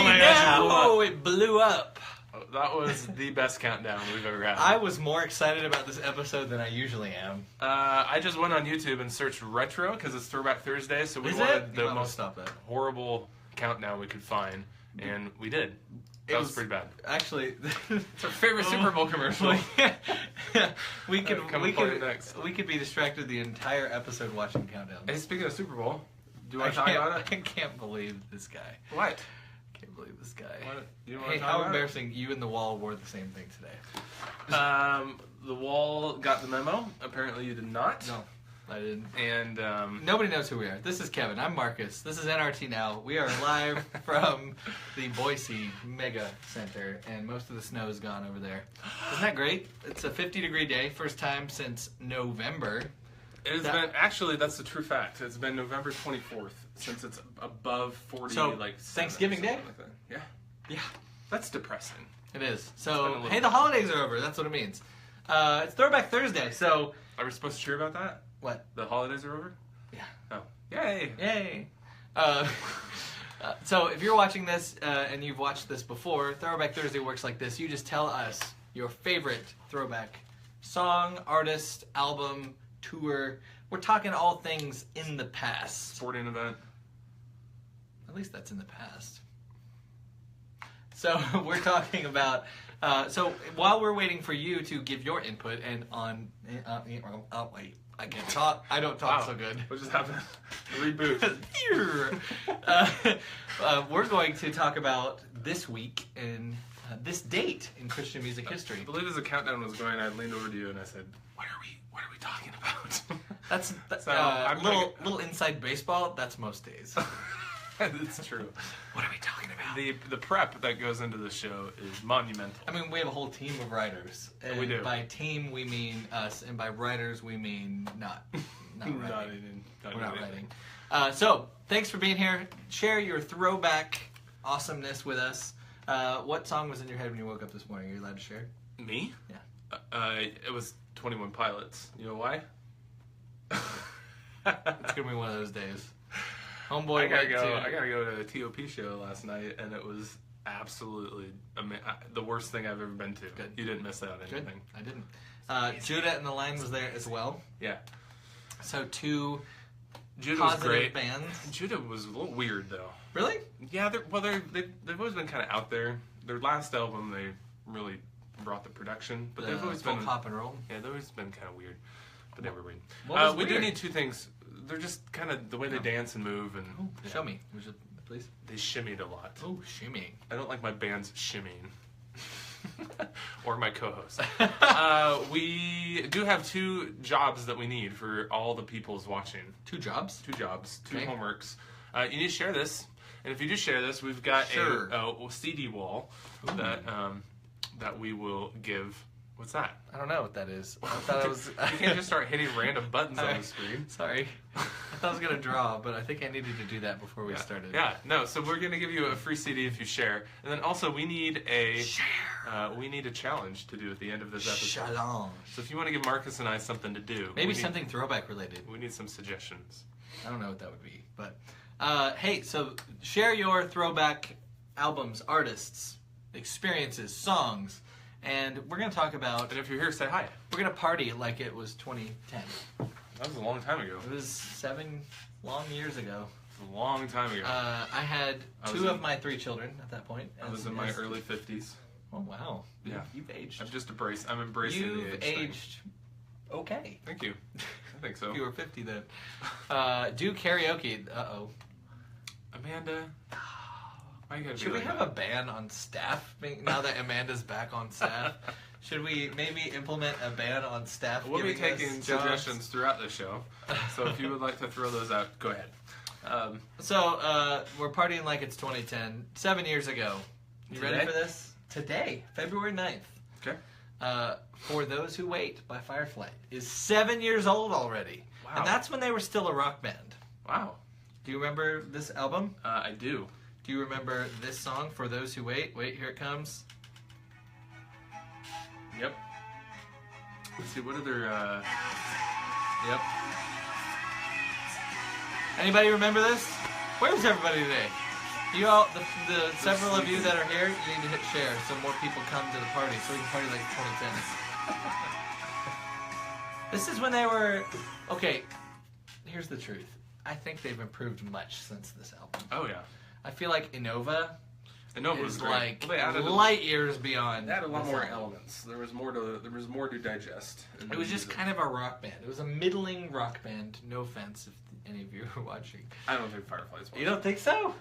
NRT Now! It blew up. That was the best countdown we've ever had. I was more excited about this episode than I usually am. I just went on YouTube and searched retro because it's Throwback Thursday, so we wanted the most horrible countdown we could find, and we did. That was pretty bad. Actually, it's our favorite Super Bowl commercial. we could be distracted the entire episode watching countdown. Hey, speaking of Super Bowl, do you want to talk about it? I can't believe this guy. What? I can't believe this guy. Hey, how embarrassing! You and the wall wore the same thing today. The wall got the memo. Apparently, you did not. No, I didn't. And nobody knows who we are. This is Kevin. I'm Marcus. This is NRT Now. We are live from the Boise Mega Center, and most of the snow is gone over there. Isn't that great? It's a 50-degree day. First time since November. It has been, actually, that's the true fact. It's been November 24th since it's above 40, Thanksgiving Day? Like that. Yeah. Yeah. That's depressing. It is. So, hey, the holidays are over. That's what it means. It's Throwback Thursday, so... Are we supposed to cheer about that? What? The holidays are over? Yeah. Oh. Yay! Yay! So, if you're watching this, and you've watched this before, Throwback Thursday works like this. You just tell us your favorite throwback song, artist, album, tour. We're talking all things in the past. Sporting event. At least that's in the past. So we're talking about. So while we're waiting for you to give your input and on. Wait, I can't talk. I don't talk so good. What just happened? Reboot. We're going to talk about this week and this date in Christian music history. I believe as the countdown was going, I leaned over to you and I said, What are we talking about? That's little inside baseball. That's most days. It's true. What are we talking about? The prep that goes into the show is monumental. I mean, we have a whole team of writers. And we do. By team, we mean us, and by writers, we mean not writing. We're not writing. So, thanks for being here. Share your throwback awesomeness with us. What song was in your head when you woke up this morning? Are you allowed to share? Me? Yeah. It was 21 Pilots. You know why? It's gonna be one of those days. Homeboy, I gotta go to a TOP show last night, and it was absolutely the worst thing I've ever been to. Good. You didn't miss out on anything. Good. I didn't. Judah and the Line was there as well. Yeah. So two Judah positive was great. bands. Judah was a little weird though. Really? Yeah. They've always been kind of out there. Their last album, they really brought the production, but they've always been pop and roll. Yeah, they've always been kind of weird, but they were weird. We do need two things. They're just kind of the way they dance and move and. Oh, show me, please. They shimmied a lot. Oh, shimmying. I don't like my band's shimmying. Or my co-host. We do have two jobs that we need for all the people's watching. Two jobs? Two homeworks. You need to share this. And if you do share this, we've got a CD wall that we will give. What's that? I don't know what that is. I thought it was. You can't just start hitting random buttons on the screen. Sorry. I thought I was going to draw, but I think I needed to do that before we started. Yeah, no, so we're going to give you a free CD if you share. And then also we need a challenge to do at the end of this episode. Challenge. So if you want to give Marcus and I something to do. Maybe something throwback related. We need some suggestions. I don't know what that would be. But, hey, so share your throwback albums, artists, experiences, songs. And we're going to talk about... And if you're here, say hi. We're going to party like it was 2010. That was a long time ago. It was 7 long years ago. It was a long time ago. I had two of my 3 children at that point. I was in my early 50s. Oh, wow. Yeah. You've aged. I'm embracing the age You've aged okay. Thank you. I think so. You were 50 then. Do karaoke. Uh-oh. Amanda... Should we have a ban on staff now that Amanda's back on staff? Should we maybe implement a ban on staff? We'll be taking suggestions throughout the show, so if you would like to throw those out, go ahead. So we're partying like it's 2010, 7 years ago. You ready for this? Today, February 9th. Okay. For Those Who Wait by Firefly is 7 years old already. Wow. And that's when they were still a rock band. Wow. Do you remember this album? I do. Do you remember this song, For Those Who Wait? Wait, here it comes. Yep. Let's see, what other, Yep. Anybody remember this? Where's everybody today? You all, the several of you that are here, you need to hit share so more people come to the party, so we can party like 2010. This is when they were... Okay, here's the truth. I think they've improved much since this album. Oh, yeah. I feel like Innova was like well, light years beyond. They had a lot more elements. There was more to digest. It was just kind of a rock band. It was a middling rock band. No offense if any of you are watching. I don't think Fireflies was. You don't think so?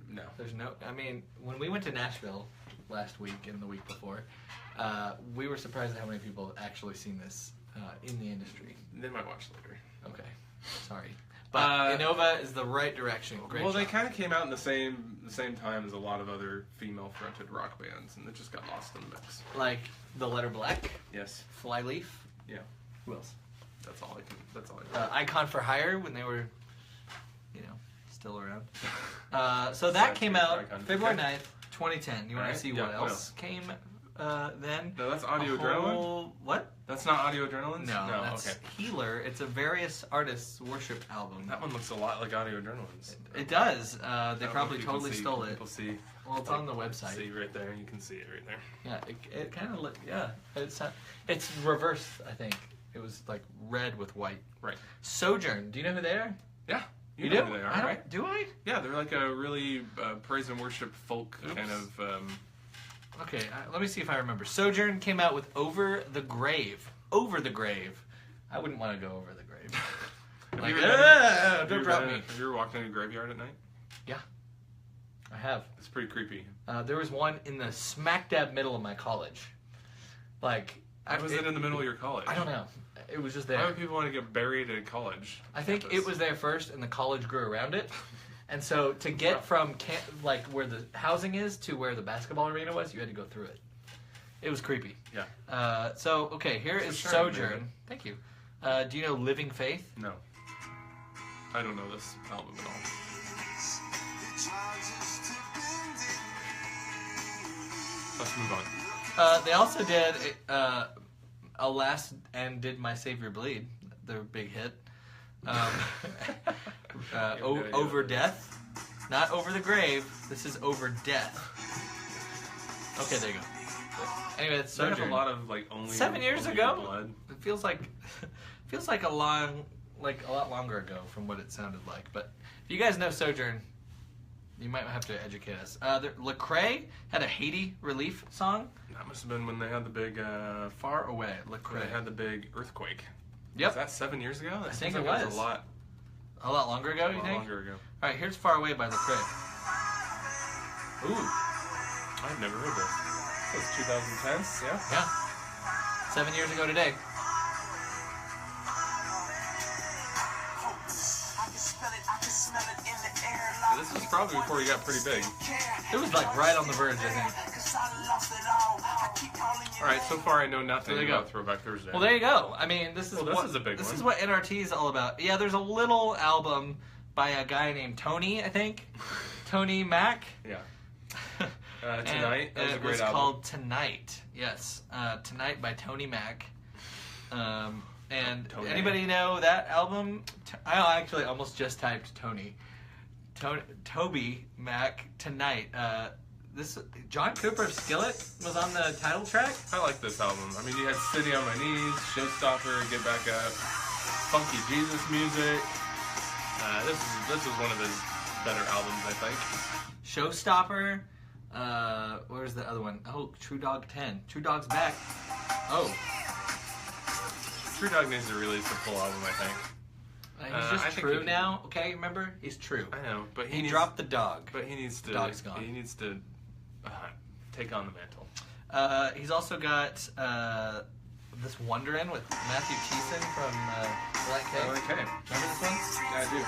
No. There's no... I mean, when we went to Nashville last week and the week before, we were surprised at how many people have actually seen this in the industry. They might watch later. Okay. Sorry. But Innova is the right direction. Great job. They kind of came out in the same time as a lot of other female-fronted rock bands, and it just got lost in the mix. Like The Letter Black? Yes. Flyleaf? Yeah. Who else? That's all I know. Icon for Hire, when they were, still around. So that came out February 9th, 2010. You want to see what else came then? No, that's Audio Adrenaline? What? That's not Audio Adrenaline? No, that's Healer. It's a various artists' worship album. That one looks a lot like Audio Adrenaline's. It does. They probably totally stole it. People see. Well, it's on the website. See right there. You can see it right there. Yeah, it kind of looks. Yeah, it's reversed. I think it was like red with white. Right. Sojourn. Do you know who they are? Yeah. You know do? who they are, right? Do I? Yeah, they're like a really praise and worship folk kind of. Okay, let me see if I remember. Sojourn came out with Over the Grave. Over the Grave. I wouldn't want to go over the grave. Don't drop me. Have you ever walked in a graveyard at night? Yeah, I have. It's pretty creepy. There was one in the smack dab middle of my college. Like, why was it in the middle of your college? I don't know. It was just there. Why would people want to get buried at college? I think it was there first, and the college grew around it. And so to get from where the housing is to where the basketball arena was, you had to go through it. It was creepy. Yeah. So, okay, here is Sojourn. Thank you. Do you know Living Faith? No. I don't know this album at all. Let's move on. They also did Alas and Did My Savior Bleed, their big hit. Over Death. Not Over the Grave. This is Over Death. Okay, there you go. Anyway, it's Sojourn. They have a lot of only 7 years only ago. Blood. It feels like a lot longer ago from what it sounded like. But if you guys know Sojourn, you might have to educate us. Lecrae had a Haiti relief song. That must have been when they had the big Far Away. Lecrae. They had the big earthquake. Yep. Was that 7 years ago? I think it was. A lot. A lot longer ago, you think? A lot longer ago. All right, here's Far Away by Lecrae. Ooh. I've never heard this. That's 2010? Yeah? Yeah. 7 years ago today. This was probably before he got pretty big. It was right on the verge, I think. Alright, so far I know nothing about Throwback Thursday. Well, there you go. I mean, this is a big one. This is what NRT is all about. Yeah, there's a little album by a guy named Tony, I think. Tony Mac. Yeah. Tonight. That was a great album. It was called Tonight. Yes. Tonight by Tony Mac. And Tony. Anybody know that album? I actually almost just typed Tony. Toby Mac Tonight. This John Cooper of Skillet was on the title track. I like this album. I mean, you had City on My Knees, Showstopper, Get Back Up, Funky Jesus music. This is one of his better albums, I think. Showstopper. Where's the other one? Oh, True Dog 10. True Dog's back. Oh. True Dog needs to release the full album, I think. He's just True now, okay? Remember? He's True. I know, but he dropped the dog. But he needs to. The dog's gone. He needs to take on the mantle. He's also got this Wonderin' with Matthew Thiessen from Black K. Black K. Remember this one? Yeah, I do.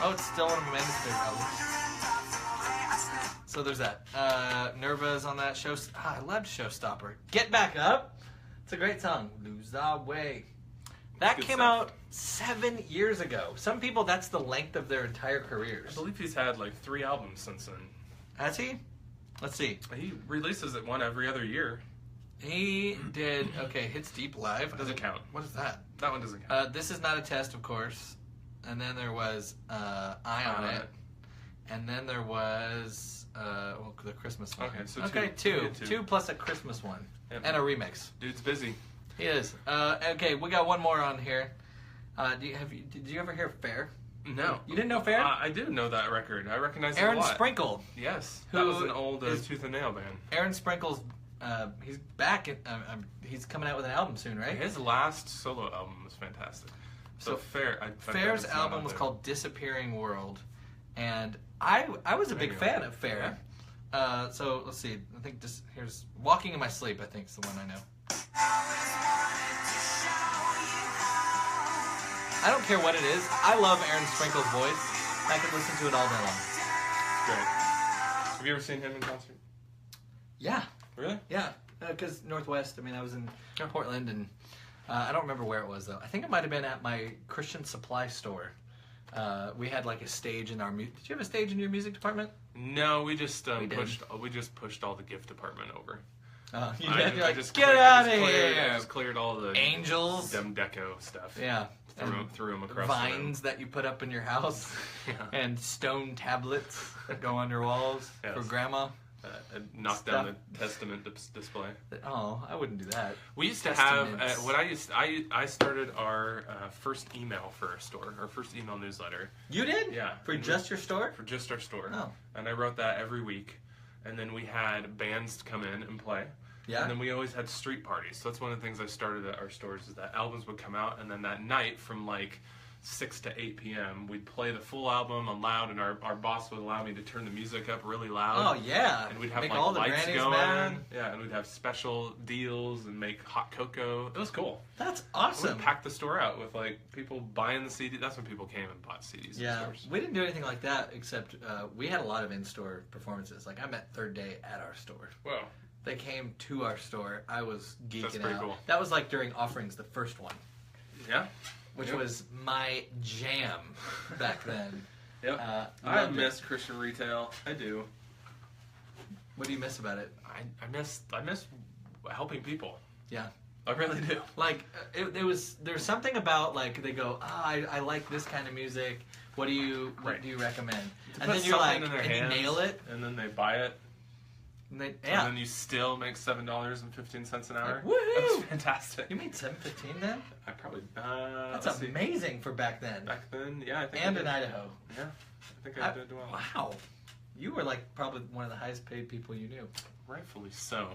Oh, it's still one of Amanda's favorite albums. So there's that. Nerva's on that show. I loved Showstopper. Get Back Up. It's a great song. Lose Our Way. That came out 7 years ago. Some people, that's the length of their entire careers. I believe he's had 3 albums since then. Has he? Let's see. He releases one every other year. He did, Hits Deep Live. Doesn't count. What is that? That one doesn't count. This Is Not a Test, of course. And then there was Eye on It. And then there was the Christmas one. Okay, so two plus a Christmas one. Yep. And a remix. Dude's busy. He is. Okay, we got one more on here. Did you ever hear Fair? No. You didn't know Fair? I did know that record. I recognize it a Aaron lot. Sprinkle. Yes. That was an old Tooth and Nail band. Aaron Sprinkle's, he's back. He's coming out with an album soon, right? His last solo album was fantastic. So Fair's album was called Disappearing World. And I was a big fan of Fair. Yeah. So let's see. I think here's Walking in My Sleep, I think is the one I know. I don't care what it is. I love Aaron Sprinkle's voice. I could listen to it all day long. Great. Have you ever seen him in concert? Yeah. Really? Yeah. Because Northwest, I was in Portland, and I don't remember where it was, though. I think it might have been at my Christian supply store. We had like a stage in our Did you have a stage in your music department? No, we just pushed all the gift department over. You're like, get out of here! I just cleared all the angels, dumb deco stuff. Yeah, threw them across vines that you put up in your house, and stone tablets that go on your walls for grandma. Knocked down the Testament display. Oh, I wouldn't do that. We used to have I started our first email for our store, our first email newsletter. You did? Yeah. For just your store? For just our store. Oh. And I wrote that every week, and then we had bands come in and play. Yeah. And then we always had street parties. So that's one of the things I started at our stores is that albums would come out, and then that night from like 6 to 8 p.m. we'd play the full album on loud, and our boss would allow me to turn the music up really loud. Oh yeah, and we'd have make like all the lights grannies going. mad. Yeah, and we'd have special deals and make hot cocoa. It was cool. That's awesome. We'd pack the store out with like people buying the CD. That's when people came and bought CDs. Yeah, in stores. We didn't do anything like that except we had a lot of in-store performances. Like I met Third Day at our store. Whoa. They came to our store. I was geeking That's pretty out. Cool. That was like during Offerings, the first one. Yeah. Which was my jam back then. Yep. I miss Christian retail. I do. What do you miss about it? I miss helping people. Yeah. I really do. Like there's something about like they go, I like this kind of music. What do you recommend? And then you're like, and you nail it, and then they buy it. And then you still make $7.15 an hour. Like, woohoo! That's fantastic. You made $7.15 then? I probably. That's amazing for back then. Back then, yeah, I think. And in Idaho. Yeah, I think I did well. Wow, you were like probably one of the highest paid people you knew. Rightfully so.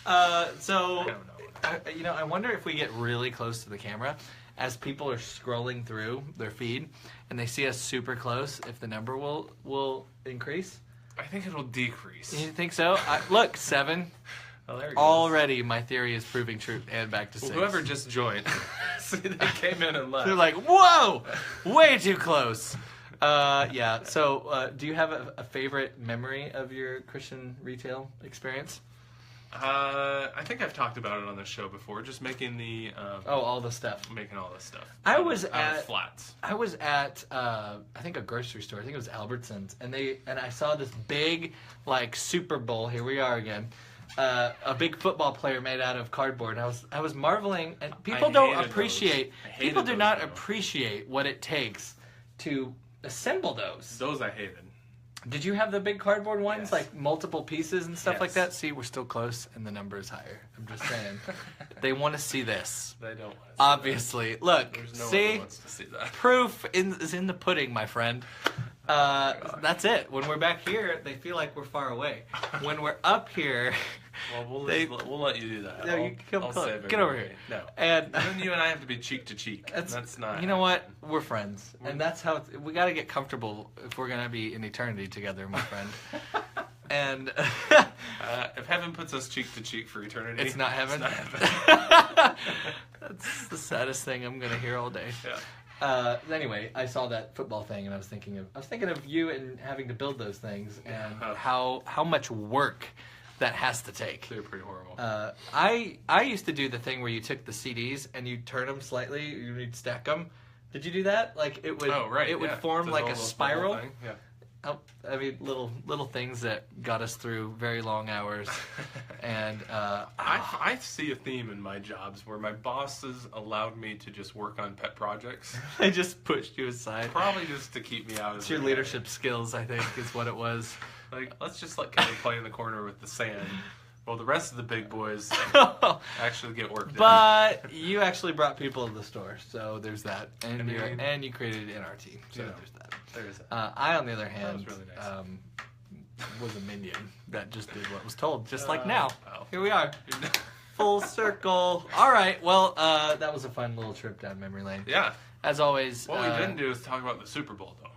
I don't know. I wonder if we get really close to the camera, as people are scrolling through their feed, and they see us super close, if the number will increase. I think it'll decrease. You think so? Look, 7. Already, my theory is proving true. And back to 6. Whoever just joined, see, they came in and left. They're like, whoa, way too close. Yeah. So, do you have a favorite memory of your Christian retail experience? I think I've talked about it on the show before. Just making the all the stuff. Making all this stuff. I was at flats. I was at I think a grocery store. I think it was Albertsons, and I saw this big like Super Bowl. Here we are again. A big football player made out of cardboard. And I was marveling, and people do not appreciate what it takes to assemble those. Those I hated. Did you have the big cardboard ones, yes. like multiple pieces and stuff yes. like that? See, we're still close, and the number is higher. I'm just saying. They want to see this. They don't want to see obviously. that. Look, There's no see? one who wants to see that. Proof is in the pudding, my friend. That's it. When we're back here, they feel like we're far away. When we're up here... Well, we'll let you do that. No, you come close. Get over here. No. And then you and I have to be cheek to cheek. That's not... You know what? We're friends. And that's how... we got to get comfortable if we're going to be in eternity together, my friend. And... if heaven puts us cheek to cheek for eternity... It's not heaven? It's not heaven. That's the saddest thing I'm going to hear all day. Yeah. Anyway, I saw that football thing, and I was thinking of you and having to build those things, and how much work that has to take. They're pretty horrible. I used to do the thing where you took the CDs and you turn them slightly, you'd stack them. Did you do that? Like it would. Oh, right. It would form like a spiral. Yeah. I mean, little things that got us through very long hours, and I see a theme in my jobs where my bosses allowed me to just work on pet projects. They just pushed you aside, probably just to keep me out. It's your leadership skills, I think, is what it was. Like, let's just let Kevin play in the corner with the sand. Well, the rest of the big boys actually get work done. But you actually brought people to the store, so there's that. And you created NRT, so there's that. There's that. I, on the other hand, was, really nice. Was a minion that just did what was told, just like now. Here we are. Full circle. All right, well, that was a fun little trip down memory lane. Yeah. As always. What we didn't do is talk about the Super Bowl, though.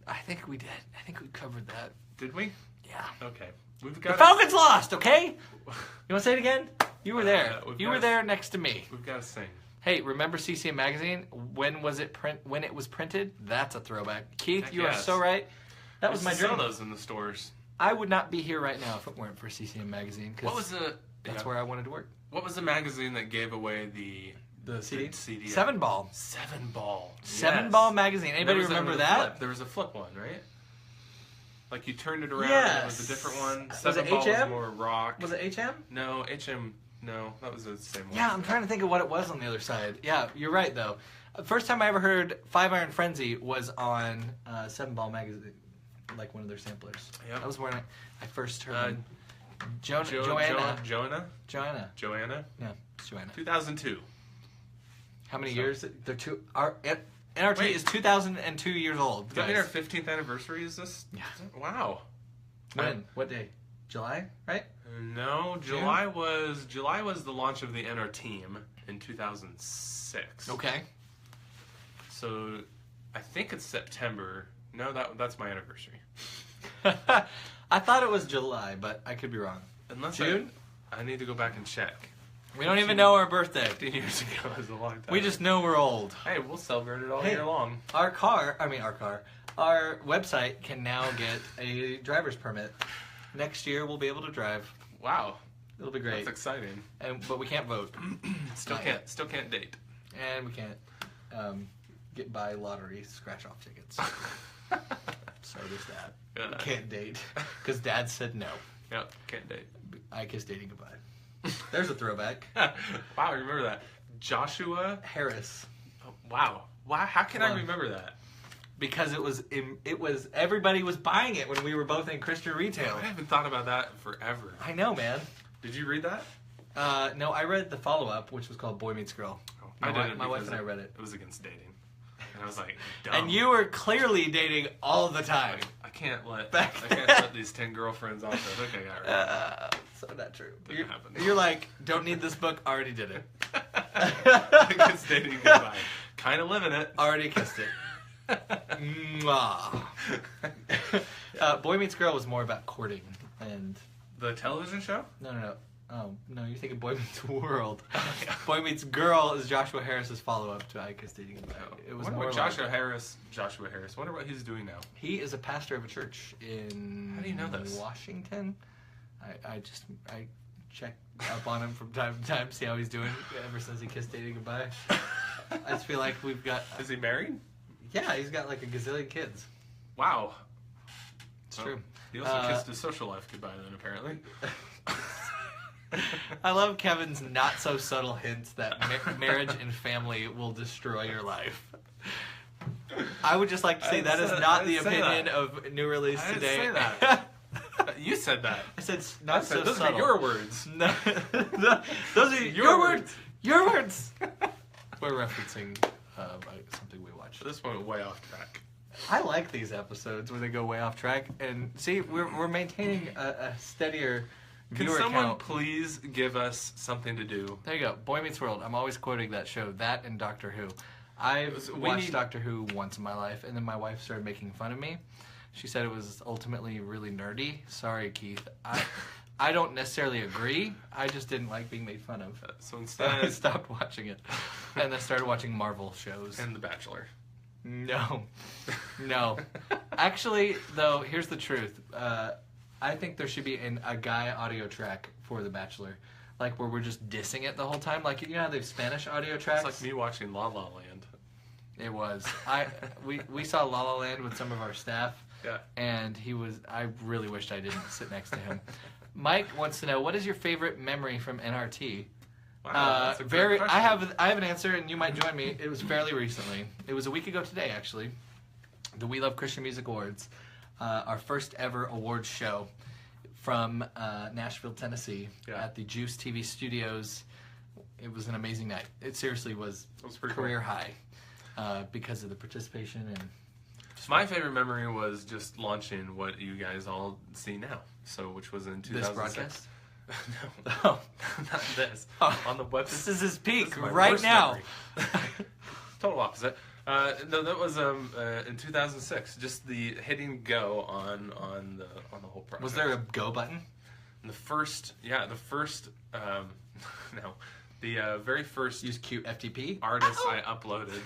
I think we did. I think we covered that. Did we? Yeah. Okay. The Falcons lost, okay? You want to say it again? You were there. You were there next to me. We've got to sing. Hey, remember CCM Magazine? When it was printed? That's a throwback. Keith, you are so right. That was my dream. Sell those in the stores. I would not be here right now if it weren't for CCM Magazine. What was That's where I wanted to work. What was the magazine that gave away the CD? 7 Ball. 7 Ball. 7 Ball magazine. Anybody remember that? There was a flip one, right? Like you turned it around and it was a different one. 7 Ball was more rock. Was it HM? No, HM. No, that was the same one. Yeah, I'm trying to think of what it was on the other side. Yeah, you're right though. First time I ever heard 5 Iron Frenzy was on 7 Ball magazine, like one of their samplers. Yeah. That was when I first heard Joanna. Joanna. Yeah, it's Joanna. 2002. How many years? They're two. NRT is 2002 years old. Does that mean our 15th anniversary is this? Yeah. Wow. When? What day? July, right? No, July was the launch of the NR team in 2006. Okay. So, I think it's September. No, that's my anniversary. I thought it was July, but I could be wrong. Unless June? I need to go back and check. We don't even know our birthday. 15 years ago was a long time. We just know we're old. Hey, we'll celebrate it all year long. Our website can now get a driver's permit. Next year we'll be able to drive. Wow. It'll be great. That's exciting. But we can't vote. Still can't date. And we can't buy lottery scratch-off tickets. So there's that. Yeah. Can't date. Because Dad said no. Yep, can't date. I kiss dating goodbye. There's a throwback. Wow, remember that. Joshua Harris. Oh, wow. How can I remember that? Because it was everybody was buying it when we were both in Christian retail. I haven't thought about that forever. I know, man. Did you read that? No, I read the follow-up, which was called Boy Meets Girl. Oh, My wife and I read it. It was against dating. And I was like, dumb. And you were clearly dating all the time. I can't let these 10 girlfriends off the hook I got right. So not true. Happen. You're like, don't need this book, already did it. Against dating goodbye. Kind of living it. Already kissed it. Mwah. Boy Meets Girl was more about courting and... The television show? No. Oh, no, you're thinking Boy Meets World. Boy Meets Girl is Joshua Harris's follow-up to I Kiss Dating Goodbye. It was more Joshua Harris, wonder what he's doing now. He is a pastor of a church in How do you know this? Washington. I check up on him from time to time, see how he's doing ever since he kissed dating goodbye. I just feel like we've got... Is he married? Yeah, he's got like a gazillion kids. Wow. It's true. He also kissed his social life goodbye then, apparently. I love Kevin's not-so-subtle hints that marriage and family will destroy your life. I would just like to say that is not the opinion of New Release Today. I didn't say that. You said that. I said not so subtle. Those are your words. No, those are your words. Your words. We're referencing something we watched. This went way off track. I like these episodes when they go way off track. And see, we're maintaining a steadier viewer count. Can someone please give us something to do? There you go. Boy Meets World. I'm always quoting that show. That and Doctor Who. I watched Doctor Who once in my life, and then my wife started making fun of me. She said it was ultimately really nerdy. Sorry, Keith. I don't necessarily agree. I just didn't like being made fun of. So instead, I stopped watching it, and then started watching Marvel shows. And The Bachelor. No. Actually, though, here's the truth. I think there should be a guy audio track for The Bachelor. Like, where we're just dissing it the whole time. Like, you know how they have Spanish audio tracks? It's like me watching La La Land. It was. We saw La La Land with some of our staff Yeah. And I really wished I didn't sit next to him. Mike wants to know, what is your favorite memory from NRT? Wow, that's a great question. I have an answer, and you might join me. It was fairly recently. It was a week ago today, actually. The We Love Christian Music Awards, our first ever awards show from Nashville, Tennessee, at the Juice TV studios. It was an amazing night. It seriously was career high because of the participation and. My favorite memory was just launching what you guys all see now. So, which was in 2006. This broadcast? No, oh. Not this. Oh. On the website. This is his peak right now. Total opposite. No, that was in 2006. Just the hitting go on the whole project. Was there a go button? And the very first use cute FTP artist I uploaded.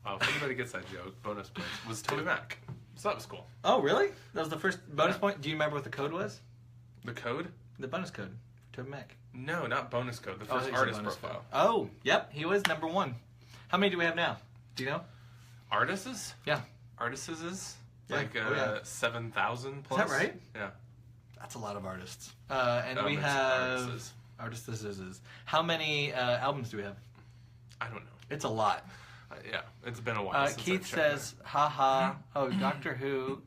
If anybody gets that joke, bonus points, was Toby Mac. So that was cool. Oh, really? That was the first bonus point? Do you remember what the code was? The code? The bonus code. Toby Mac. No, not bonus code. The first artist profile. Code. Oh, yep. He was number 1. How many do we have now? Do you know? Artists? Yeah. Artists? Yeah. Like 7,000 plus? Is that right? Yeah. That's a lot of artists. And we have... Artists. How many albums do we have? I don't know. It's a lot. Yeah, it's been a while since Keith says, haha, Doctor Who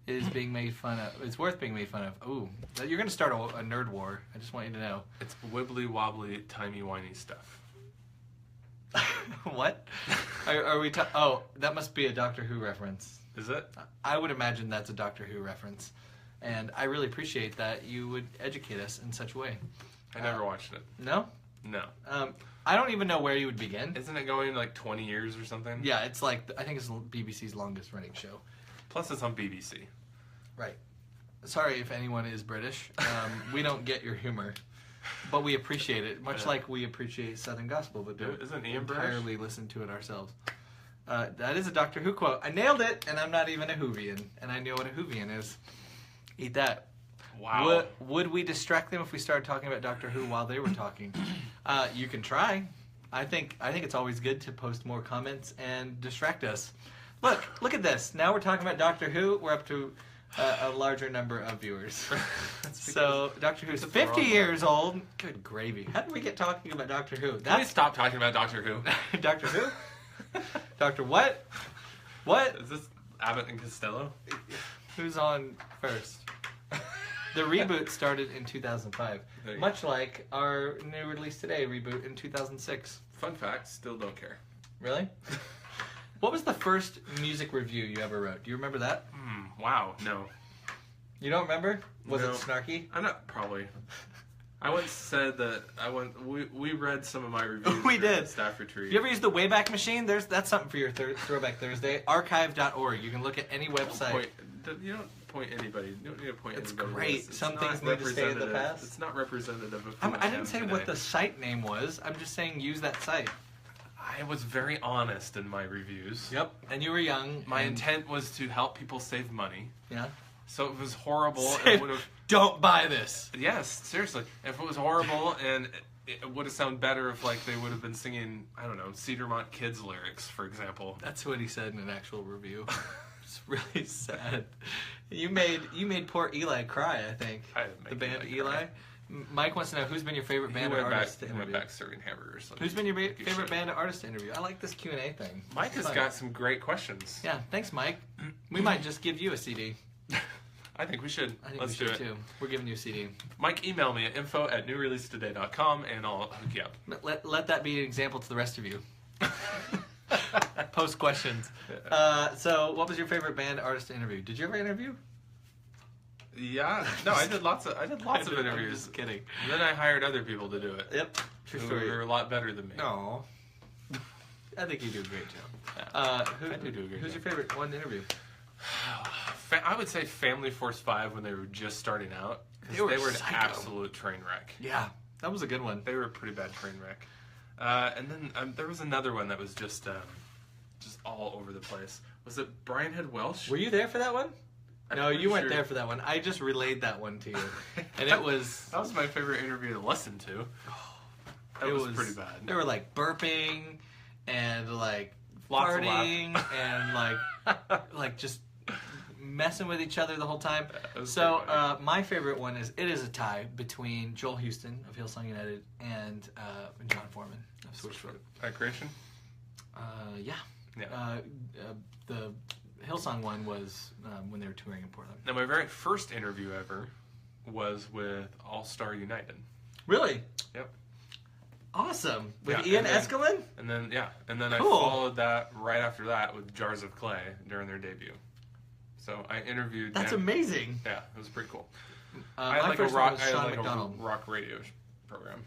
is being made fun of. It's worth being made fun of. Ooh, you're going to start a nerd war. I just want you to know. It's wibbly wobbly, timey-wimey stuff. What? Are we that must be a Doctor Who reference. Is it? I would imagine that's a Doctor Who reference. And I really appreciate that you would educate us in such a way. I never watched it. No? No. I don't even know where you would begin. Isn't it going like 20 years or something? Yeah, it's like, I think it's BBC's longest running show. Plus it's on BBC. Right. Sorry if anyone is British. We don't get your humor. But we appreciate it, much like we appreciate Southern Gospel, but isn't Ian entirely listen to it ourselves. That is a Doctor Who quote. I nailed it, and I'm not even a Whovian, and I know what a Whovian is. Eat that. Wow. Would we distract them if we started talking about Doctor Who while they were talking? You can try. I think it's always good to post more comments and distract us. Look at this. Now we're talking about Doctor Who. We're up to a larger number of viewers. So Doctor Who's 50 years old. Good gravy. How did we get talking about Doctor Who? Can we stop talking about Doctor Who? Doctor Who? Doctor what? What? Is this Abbott and Costello? Who's on first? The reboot started in 2005, much like our New Release Today reboot in 2006. Fun fact, still don't care. Really? What was the first music review you ever wrote? Do you remember that? Wow, no. You don't remember? Was it snarky? I'm not, probably. I once said that we read some of my reviews. We did. Staff retreat. You ever use the Wayback Machine? That's something for your Throwback Thursday. Archive.org. You can look at any website. You don't point anybody. You don't need to point it's anybody. Great. Some things need to stay in the past. It's not representative of I didn't say what the site name was. I'm just saying use that site. I was very honest in my reviews. Yep. And you were young. My intent was to help people save money. Yeah. So it was horrible. Don't buy this. Yes, seriously. If it was horrible and it would have sounded better if they would have been singing, I don't know, Cedarmont Kids lyrics, for example. That's what he said in an actual review. It's really sad. You made poor Eli cry, I think. I didn't make the band Eli. Mike wants to know who's been your favorite band or artist to interview. He went back serving hamburgers. Who's been your favorite band or artist to interview? I like this Q&A thing. Mike has got some great questions. Yeah, thanks, Mike. We might just give you a CD. I think we should. Let's do it. Too. We're giving you a CD. Mike, email me at info@newreleasetoday.com and I'll hook you up. Let that be an example to the rest of you. Post questions. So, what was your favorite band artist to interview? Did you ever interview? Yeah. No, I did lots of interviews. I'm just kidding. And then I hired other people to do it. Yep. True story. Who were a lot better than me. No. I think you do a great job. I do a great job. Who's your favorite one to interview? I would say Family Force 5 when they were just starting out. Because they were an absolute train wreck. Yeah, that was a good one. They were a pretty bad train wreck. And then there was another one that was just all over the place. Was it Brian Head Welsh? Were you there for that one? No, you weren't there for that one. I just relayed that one to you. And it was... That was my favorite interview to listen to. That was pretty bad. They were burping and farting and just messing with each other the whole time. So my favorite one is a tie between Joel Houston of Hillsong United and John Foreman of Switchfoot. At Creation? Yeah. The Hillsong one was when they were touring in Portland. Now, my very first interview ever was with All Star United. Really? Yep. Awesome. With Ian Eskelin? And then I followed that right after that with Jars of Clay during their debut. So I interviewed That's amazing. Yeah, it was pretty cool. I had like a rock radio program.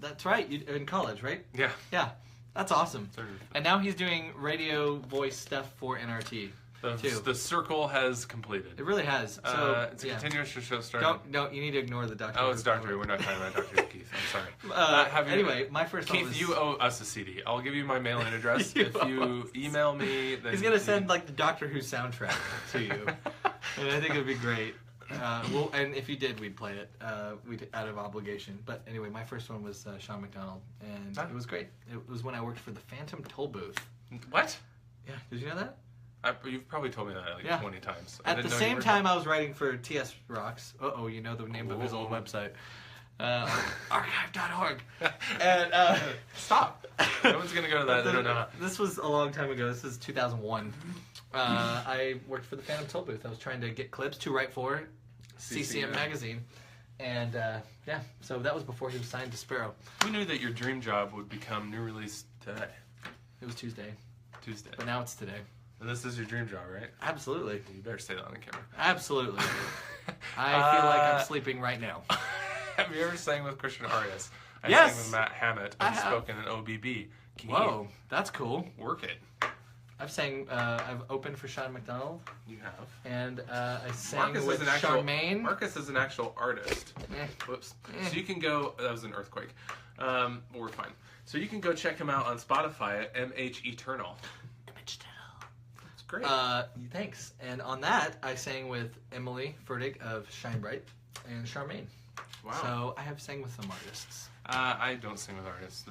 That's right. In college, right? Yeah. Yeah. That's awesome. And now he's doing radio voice stuff for NRT. The circle has completed. It really has. So it's a continuous show starting. Don't. You need to ignore the Doctor. Oh, it's Doctor Who. We're not talking about Doctor Who, Keith. I'm sorry. Anyway, my first one Keith, you owe us a CD. I'll give you my mailing address. If you email me, then he's gonna send like the Doctor Who soundtrack to you, and I think it'd be great. And if you did, we'd play it. We'd out of obligation. But anyway, my first one was Sean McDonald, and it was great. It was when I worked for the Phantom Toll Booth. What? Yeah. Did you know that? You've probably told me that like 20 times. At the same time, I was writing for TS Rocks. You know the name of his old website. Archive.org. And stop. No one's gonna go to that. They don't know. This was a long time ago. This is 2001. I worked for the Phantom Toll Booth. I was trying to get clips to write for CCM magazine, and so that was before he was signed to Sparrow. Who knew that your dream job would become New Release Today? It was Tuesday, but now it's today. And this is your dream job, right? Absolutely. You better say that on the camera. Absolutely. I feel like I'm sleeping right now. Have you ever sang with Christian artists? I Yes. sang with Matt Hammett and spoken in OBB. Whoa, that's cool. Work it. I've opened for Sean McDonald. You have. And I sang with Charmaine. Marcus is an actual artist. Whoops. So you can go, that was an earthquake. We're fine. So you can go check him out on Spotify at MH Eternal. It's great. Thanks. And on that, I sang with Emily Furtig of Shine Bright and Charmaine. Wow. So I have sang with some artists. I don't sing with artists.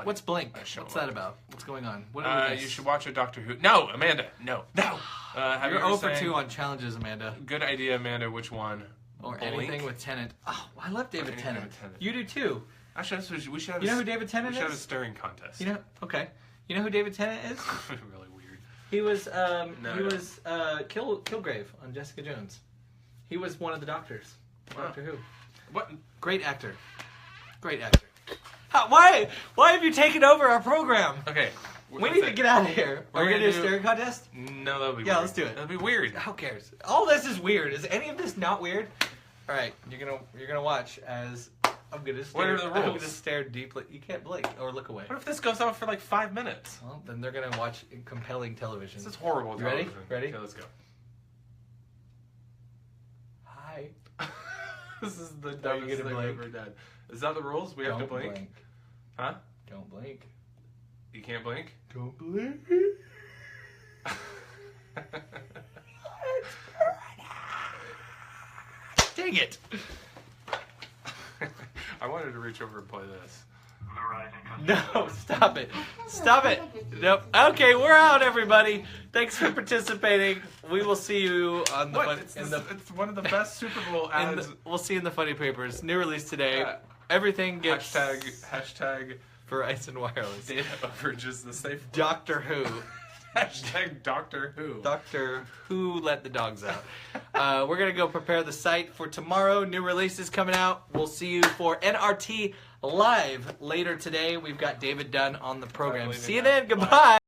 What's Blink? What's that about? What's going on? You should watch a Doctor Who. No, Amanda. No. You're 0 for 2 on challenges, Amanda. Good idea, Amanda. Which one? Or Blink? Anything with Tennant. Oh, I love David Tennant. You do too. Actually, we should have. You know who David Tennant is? We should have a staring contest. Okay. You know who David Tennant is? Really weird. He was Kilgrave on Jessica Jones. He was one of the doctors. Doctor Who. What? Great actor. Great actor. Why have you taken over our program? Okay. We need to get out of here. Are we going to do a staring contest? No, that would be weird. Yeah, let's do it. That'd be weird. Who cares? All this is weird. Is any of this not weird? All right, you're gonna watch as I'm gonna stare. What are the rules? I'm gonna stare deeply. You can't blink or look away. What if this goes on for like 5 minutes? Well, then they're gonna watch compelling television. This is horrible television. Ready? Okay, let's go. Hi. This is the dumbest thing I've ever done. Is that the rules? We have to blink? Huh? Don't blink. You can't blink? Don't blink. Dang it! I wanted to reach over and play this. No, stop it. Stop it. Nope. Okay, we're out, everybody. Thanks for participating. We will see you on the... It's one of the best Super Bowl ads. We'll see you in the funny papers. New release today. Everything gets... Hashtag for Ice and Wireless. Data overages the safe. Doctor Who. Hashtag Doctor Who. Doctor Who let the dogs out. We're going to go prepare the site for tomorrow. New releases coming out. We'll see you for NRT Live later today. We've got David Dunn on the program. See you then. Goodbye.